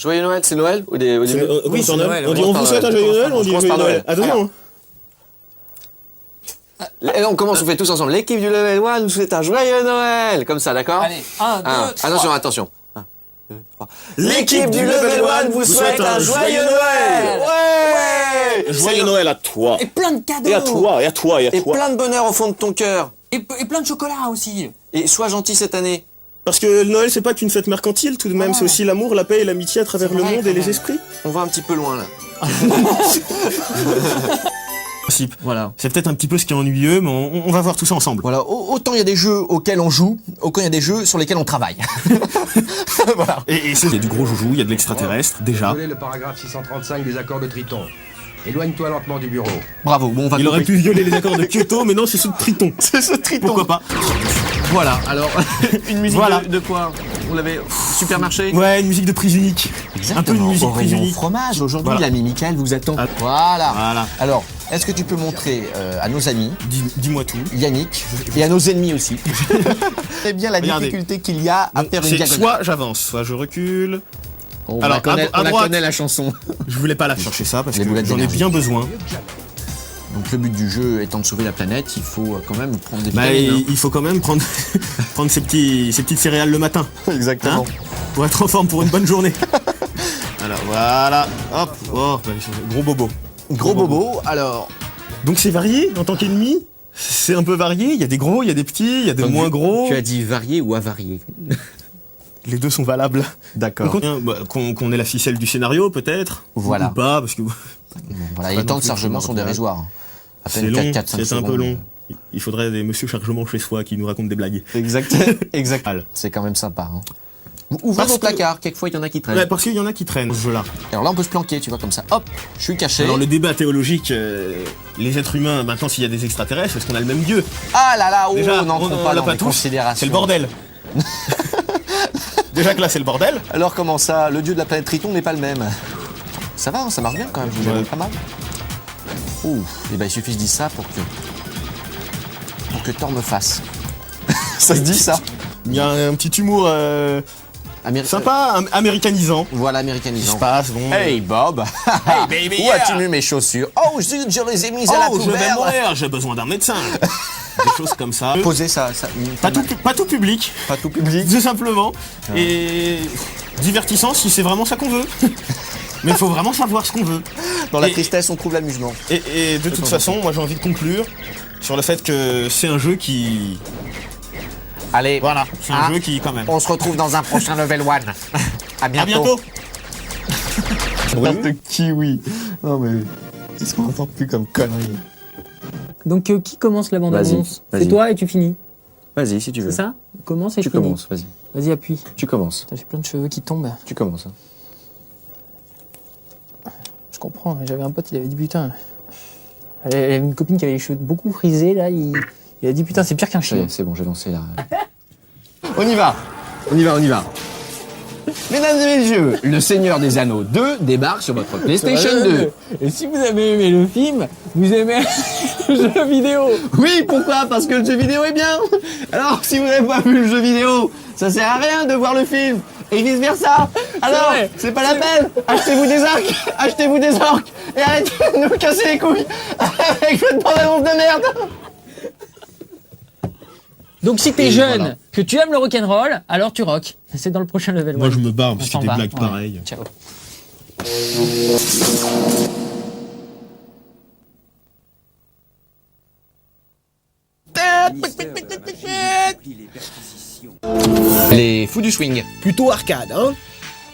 Joyeux Noël, c'est Noël au début? Oui, c'est Noël. On dit on vous souhaite un joyeux Noël, on dit commence joyeux par Noël. Attention. Et on commence, on fait tous ensemble. L'équipe du Level 1 nous souhaite un joyeux Noël. Comme ça, d'accord? Allez, 1, 2, 3. Attention, attention. 1, 2, 3. L'équipe du Level 1 vous souhaite un joyeux Noël. Ouais. Joyeux Noël à toi. Et plein de cadeaux. Et à toi, et à toi, et à Et toi. plein de bonheur au fond de ton cœur. Et plein de chocolat aussi. Et sois gentil cette année. Parce que Noël, c'est pas qu'une fête mercantile, tout de même, Ah. c'est aussi l'amour, la paix et l'amitié à travers le vrai, monde quand et les même. esprits. On va un petit peu loin là. Voilà. C'est peut-être un petit peu ce qui est ennuyeux, mais on va voir tout ça ensemble. Voilà, autant il y a des jeux auxquels on joue, autant il y a des jeux sur lesquels on travaille. Voilà. Et il y a du gros joujou, il y a de l'extraterrestre, déjà. Violer le paragraphe 635 des accords de Triton. Éloigne-toi lentement du bureau. Bravo, bon on va Il aurait couper. pu violer les accords de Kyoto, mais non, c'est ce Triton. C'est ce Triton. Pourquoi pas? Voilà, alors une musique Voilà. de quoi? On l'avait supermarché. Ouais, une musique de prise unique. Un peu une musique Au prise rayon unique. fromage, aujourd'hui Voilà. l'ami Michael vous attend. Ah. Voilà. Voilà. Alors, est-ce que tu peux montrer à nos amis, Dis-moi tout. Yannick, et à nos ennemis aussi, c'est bien la Regardez. difficulté qu'il y a à faire une C'est diagonale. soit j'avance, soit je recule. On Alors, la connaît, à on la droite. connaît la chanson. Je voulais pas la chercher ça parce Les que boulettes j'en ai d'énergie. bien besoin. Donc le but du jeu étant de sauver la planète, il faut quand même prendre des Bah, vitamines. il faut quand même prendre, prendre ces petites céréales le matin. Exactement. Hein, pour être en forme pour une bonne journée. Alors voilà, hop, oh, bah, gros bobo. Gros bobo, alors... Donc c'est varié en tant qu'ennemi. C'est un peu varié. Il y a des gros, il y a des petits, il y a des moins gros. Tu as dit varié ou avarié? Les deux sont valables. D'accord. Qu'on ait la ficelle du scénario peut-être. Voilà. Ou pas parce que Voilà, Pas les temps non de plus chargement sont dérisoires. À c'est peine long, 4, 5 c'est secondes. un peu long. Il faudrait des monsieur chargement chez soi qui nous racontent des blagues. Exact. Exact. C'est quand même sympa. Hein. Ouvrez Parce vos que- placards, quelquefois il y en a qui traînent. Ouais, parce qu'il y en a qui traînent ce jeu-là. Alors là on peut se planquer, tu vois, comme ça. Hop, je suis caché. Alors le débat théologique, les êtres humains, maintenant s'il y a des extraterrestres, est-ce qu'on a le même Dieu? Ah là là, oh, Déjà, n'entrons on pas l'a dans pas les tous. considérations. C'est le bordel. Déjà que là c'est le bordel. Alors comment ça, le dieu de la planète Triton n'est pas le même? Ça va, hein, ça marche bien quand même, vous Ouais. avez pas mal. Ouh, et ben il suffit que je dise ça pour que Thor me fasse. Ça se dit ça? Il y a un petit humour sympa, américanisant. Voilà, Qui se américanisant. passe, bon. Hey Bob, Hey, baby, où as-tu yeah. mis mes chaussures? Oh zut, je les ai mises à la Oh, je vais poubelle. mourir, j'ai besoin d'un médecin. Des choses comme ça. Poser ça, Pas tout public, pas tout public. tout simplement. Et divertissant si c'est vraiment ça qu'on veut. Mais il faut vraiment savoir ce qu'on veut. Dans la Et- tristesse, on trouve l'amusement. Et de toute façon, moi j'ai envie de conclure sur le fait que c'est un jeu qui... Allez, Voilà, c'est un Ah. jeu qui quand même... on se retrouve dans un prochain level 1. À bientôt. À bientôt. De kiwi. Non mais, qu'est-ce qu'on entend plus comme connerie? Donc qui commence la bande-annonce? Vas-y. C'est toi et tu finis. Vas-y, si tu veux. C'est ça? Commence et Tu finis. commences, vas-y. Vas-y, appuie. Tu commences. Putain, j'ai plein de cheveux qui tombent. Tu commences. Je comprends, j'avais un pote, il avait dit putain. Il avait une copine qui avait les cheveux beaucoup frisés, là, il a dit putain, c'est pire qu'un Ça y chien. est, c'est bon, j'ai lancé là. On y va. On y va, on y va. Mesdames et messieurs, le Seigneur des Anneaux 2 débarque sur votre PlayStation 2. Et si vous avez aimé le film, vous aimez le jeu vidéo. Oui, pourquoi? Parce que le jeu vidéo est bien. Alors, si vous n'avez pas vu le jeu vidéo, ça sert à rien de voir le film. Et vice versa. Alors, vrai. c'est pas la peine. Achetez-vous des orques. Achetez-vous des orques. Et arrêtez de nous casser les couilles avec votre bande-annonce de merde. Donc si t'es Et jeune, voilà. que tu aimes le rock'n'roll, alors tu rock. C'est dans le prochain level. Moi one. je me barre parce On s'en qu'il y a des va. blagues Ouais. pareilles. Ciao. Les fous du swing. Plutôt arcade, hein?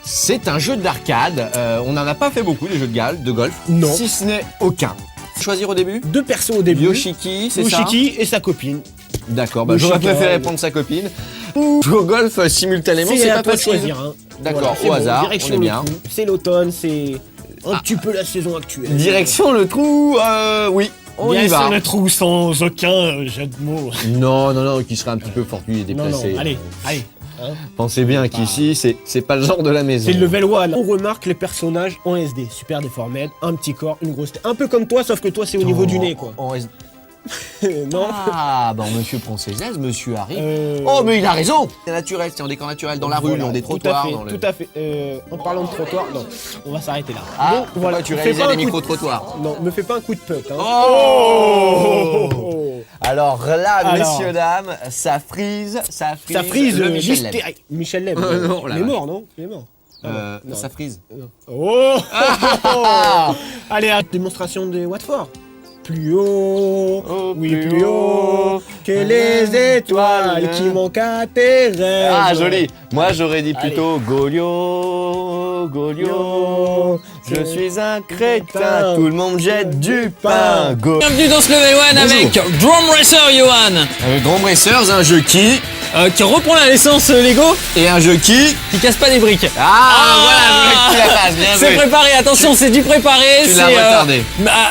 C'est un jeu d'arcade. On n'en a pas fait beaucoup, des jeux de golf. Non. Si ce n'est aucun. Choisir au début? Deux persos au début. Yoshiki, c'est ça? Yoshiki et sa copine. D'accord, bah j'aurais Yoshika, préféré ouais. prendre sa copine. Ou jouer au golf simultanément, c'est à pas toi de facile. choisir. Hein. D'accord, c'est au hasard, direction on est le bien. trou. C'est l'automne, c'est un petit peu la saison actuelle. Direction le trou, oui, on Bien y va. sûr, le trou sans aucun jeu de mots. Non, non, non, qui serait un petit peu fortuit et Non, déplacé. non, allez. Pensez bien qu'ici, c'est pas le genre de la maison. C'est le level 1. On remarque les personnages en SD. Super déformés, un petit corps, une grosse tête. Un peu comme toi, sauf que toi, c'est au niveau du nez, quoi. Non. Ah, bon, monsieur prend ses aises, monsieur arrive. Euh, Oh, mais il a raison. C'est naturel, c'est en décor naturel, dans la rue, voilà, dans des tout à trottoirs. fait, dans le... tout à fait. En parlant de trottoir, non, on va s'arrêter là. Ah, Bon, voilà, tu fais réalisais pas des un coup de- micro-trottoirs. Non, me fais pas un coup de pute. Hein. Oh Alors là, Alors. messieurs, dames, ça frise Ça frise le Michel Leb. mystère- Michel Leb. Non, la il est vache. mort, non? Il est mort. Non. Ça frise. Oh Allez, démonstration des Watford. Plus haut, oui, plus haut que les étoiles qui manquent à tes rêves. Ah, joli. Moi, j'aurais dit Allez. plutôt Golio, Golio. Je suis un crétin, tout le monde jette du pain. Bienvenue dans ce level 1 avec Drum Racer Johan Grand Racers, un jeu qui qui reprend la licence Lego et un jeu qui. casse pas des briques. Voilà, tu la passes, bien C'est joué. préparé, attention, c'est du préparé. Tu c'est, l'as retardé.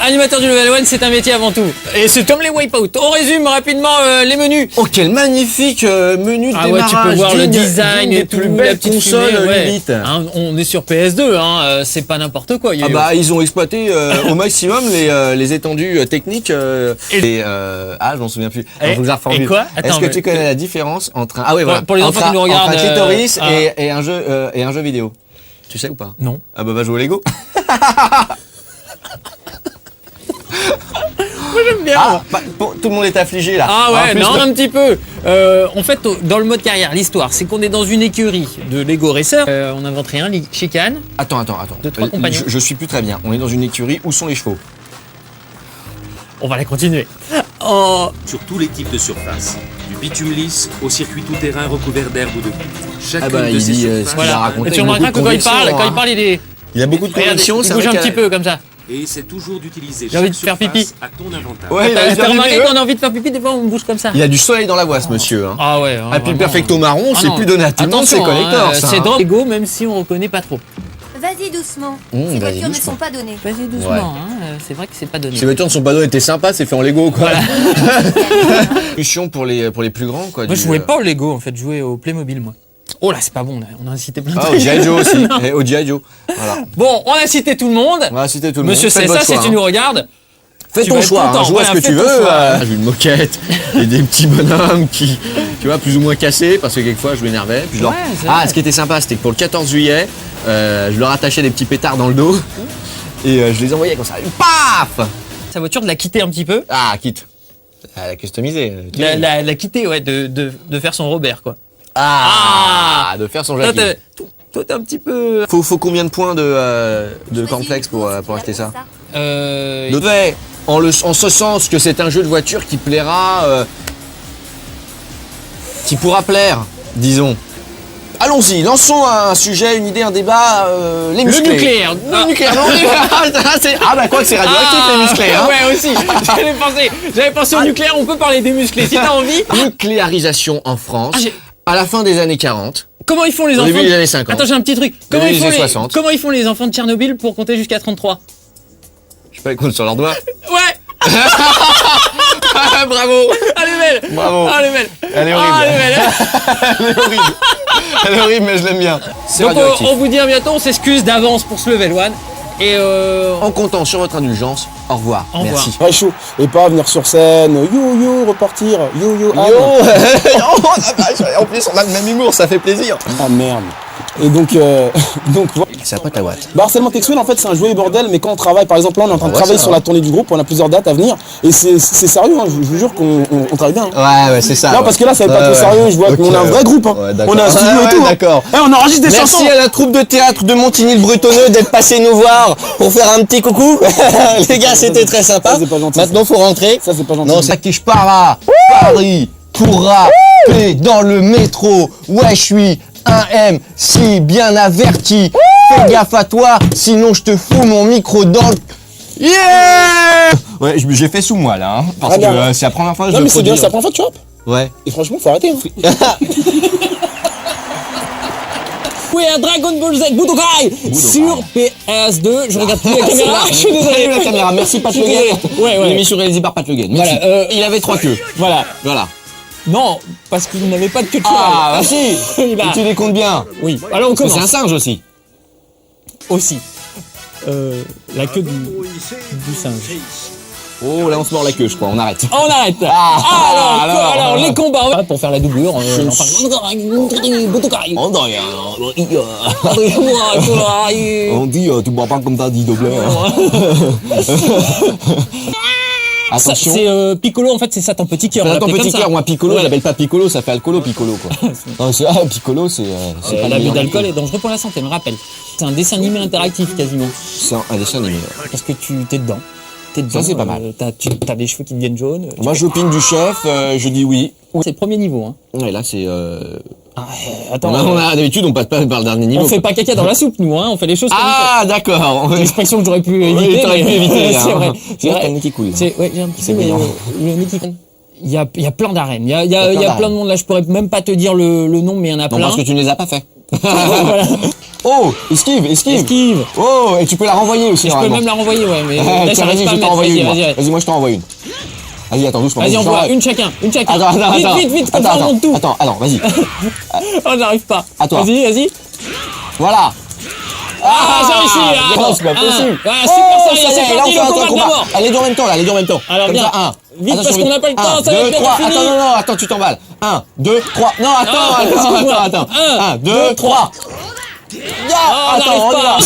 Animateur du level 1, c'est un métier avant tout. Et c'est comme les Wipeout. On résume rapidement les menus. Oh, quel magnifique menu de Ah ouais, démarrage. tu peux voir le digne- design digne et des tout, plus la belles petite consoles, fumée, ouais. limite. Hein, on est sur PS2, hein, c'est pas n'importe quoi. Il y a Ah eu- bah ils ont exploité au maximum les étendues techniques je m'en souviens plus. Et- Faut que je la reformule. et quoi Attends, Est-ce que mais- tu connais la différence entre un ah ouais voilà pour les entre enfants qui nous entre regardent, un clitoris ah. et un jeu vidéo. Tu sais ou pas? Non. Ah bah va jouer au Lego. J'aime bien. Ah, tout le monde est affligé là. Ah En ouais, plus, non, un petit peu. En fait, dans le mode carrière, l'histoire, c'est qu'on est dans une écurie de Lego Racer. On invente rien, les chicanes. Attends. De trois compagnons. Je suis plus très bien. On est dans une écurie. Où sont les chevaux? On va la continuer. Oh, Sur tous les types de surfaces, du bitume lisse au circuit tout-terrain recouvert d'herbe ou de gîte. Chacune Ah bah, de il ces dit, ce surfaces qu'il a voilà. raconté Et tu avec remarqueras que beaucoup quand de il parle, conviction, il est. il a beaucoup de Regarde, conviction. il c'est bouge vrai un qu'à- petit peu comme ça. et c'est toujours d'utiliser J'ai envie chaque de faire surface pipi. à ton avantage. Ouais, il a T'as déjà remarqué aimé, qu'on a envie de faire pipi, des fois on bouge comme ça. Il y a du soleil dans la voie, ce monsieur. Hein. Ah ouais. Ah, puis le perfecto marron, Ah c'est non. plus donné à tout le monde, c'est Attention, collector, ça. C'est hein. drôle Lego, même si on reconnaît pas trop. Vas-y doucement. Mmh, Ces vas-y voitures ne doucement. sont pas données. Vas-y doucement, Ouais. C'est vrai que c'est pas donné. Ces voitures ne sont pas données, t'es sympa, c'est fait en Lego quoi. Solution pour les plus grands quoi. Moi du- je jouais pas au Lego en fait, je jouais au Playmobil moi. Oh là c'est pas bon, on a cité plein de Ah, au trucs. G.I. Joe aussi. Et au G.I. Joe. Voilà. Bon, on a cité tout le monde. On va citer tout le Monsieur monde. Faites c'est ça, votre si choix, tu hein. nous regardes. Fais tu ton vas être choix, content. hein, joue à ce Voilà, que tu fais ton veux. choix. J'ai une moquette et des petits bonhommes qui, tu vois, plus ou moins cassés parce que quelquefois je m'énervais. Puis je leur- Ouais, c'est Ah, vrai. ce qui était sympa, c'était que pour le 14 juillet, je leur attachais des petits pétards dans le dos et je les envoyais comme ça. Paf. Sa voiture de la quitter un petit peu. Ah, quitte. Elle a customisé. La quitter, ouais, de faire son Robert quoi. Ah, de faire son Toi Jackie. t'es un petit peu. Faut combien de points de Choisis complexe une course, pour tu acheter l'as ça? Euh, De fait, en ce sens que c'est un jeu de voiture qui plaira, qui pourra plaire, disons. Allons-y, lançons un sujet, une idée, un débat, les Le musclés. nucléaire. Le nucléaire, non, ah bah quoi que c'est radioactif les musclés, hein. Ouais aussi. J'avais pensé au nucléaire. On peut parler des musclés si t'as envie. Nucléarisation en France, Ah, j'ai- à la fin des années 40. Comment ils font les Au enfants début des années 50. Attends, j'ai un petit truc. Comment Début ils, des font années les... 60. Comment ils font les enfants de Tchernobyl pour compter jusqu'à 33? Je sais pas, ils comptent sur leurs doigts. Ouais. Bravo. Elle est belle. Bravo. Ah, elle est belle. Elle est horrible. Ah, elle est belle. Elle est horrible. Elle est horrible, mais je l'aime bien. C'est Donc radioactif. on vous dit à bientôt. On s'excuse d'avance pour ce level 1. Et En comptant sur votre indulgence, au revoir. Au revoir. Merci. Très chaud. Et pas venir sur scène, yo, repartir, yo, Anne. En plus, on a le même humour, ça fait plaisir. Ah merde. Et donc voilà. C'est à ta watt. Bah, harcèlement textuel, en fait, c'est un jouet bordel, mais quand on travaille, par exemple, là, on est en train de voit travailler ça, sur hein. la tournée du groupe, on a plusieurs dates à venir, et c'est sérieux, hein, je vous jure qu'on travaille bien. hein. Ouais, c'est ça. Non, parce que là, ça va pas trop sérieux, je vois qu'on a un vrai groupe, hein. Ouais, d'accord. On a un studio Ouais, et tout. hein. d'accord. Eh, on enregistre des chansons. Merci à la troupe de théâtre de Montigny-le-Bretonneux d'être passé nous voir pour faire un petit coucou. Les gars, c'était très sympa. Ça, c'est pas gentil, Maintenant, faut rentrer. Ça, c'est pas gentil. Non, c'est qui je pars à Paris pour rapper dans le métro. Ouais, je suis un MC bien averti. Fais gaffe à toi, sinon je te fous mon micro dans le... Yeah. Ouais, j'ai fait sous moi là, hein, parce Ah, que bien. c'est la première fois que Non, je mais c'est bien, produis. c'est la première fois que tu rappes. Ouais. Et franchement, faut arrêter. Hein. oui, un Dragon Ball Z Budokai sur PS2. Je regarde plus la caméra. Je suis désolé. la caméra, merci Pat Je suis Le Guen. désolé. Ouais, ouais. Une émission réalisée par Pat Le Guen. Voilà, Merci. Il avait 3 queues. Voilà. Voilà. Non, parce qu'il n'avait pas de queue de Ah, bah cheval. si. Il a- Et tu les comptes bien. Oui. Alors on Parce que commence. c'est un singe aussi. Aussi. La queue du singe. Oh, là, on se mord la queue, je crois. On arrête. On arrête. Alors, les combats. Pour faire la doublure, on dit, tu bois pas comme t'as dit, doubleur. Attention. C'est Piccolo, en fait, c'est ça ton petit cœur. C'est ton petit cœur. Moi, Piccolo, Ouais. il appelle pas Piccolo, ça fait alcoolo, Piccolo, quoi. Non, Piccolo, c'est pas L'abus le d'alcool est dangereux pour la santé, me rappelle. C'est un dessin animé interactif quasiment. C'est un dessin animé. Ouais. Parce que tu t'es dedans. T'es dedans. Ça, c'est pas mal. T'as des cheveux qui deviennent jaunes. Moi, j'opine du chef, je dis oui. C'est le premier niveau. Hein. Ouais, là, c'est. Attends, D'habitude, on passe pas par le dernier niveau. on fait pas caca dans la soupe, nous. Hein. On fait les choses comme Ah, d'accord. une expression que j'aurais pu éviter. Oui, t'aurais pu éviter. C'est vrai. C'est vrai. T'as le nez qui coule. Ouais, j'ai un petit C'est peu brillant. le nez qui coule. Il y a plein d'arènes. Il y a plein de monde là. Je pourrais même pas te dire le nom, mais il y en a Non, plein. parce que tu ne les as pas fait. Voilà. Oh, esquive. Esquive. Oh, et tu peux la renvoyer aussi. Je peux même la renvoyer, ouais. Mais là, Tiens, j'arrive vas-y, pas je à vais le t'en mettre. envoyer une. Vas-y. Vas-y, moi je t'en envoie une. Vas-y, attends, doucement. Vas-y, envoie une chacun. Attends. Vite, comme ça on monte tout. Attends, vas-y. Oh, j'arrive pas. À toi. Vas-y. Voilà. Ah, j'ai réussi. Non, c'est pas possible. Super, Oh, ça y est, c'est là, on parti, fait le un combat de la mort. Elle est en même temps, là, elle est en même temps. Alors, Comme viens. ça, un. Vite, parce Attention, qu'on n'a pas le temps, un, ça va deux, être bientôt trois. fini. Non, attends, tu t'emballes. 1, 2, 3. Non, excuse-moi. attends. 1, 2, 3. Oh, on Attends, n'arrive on y pas. va.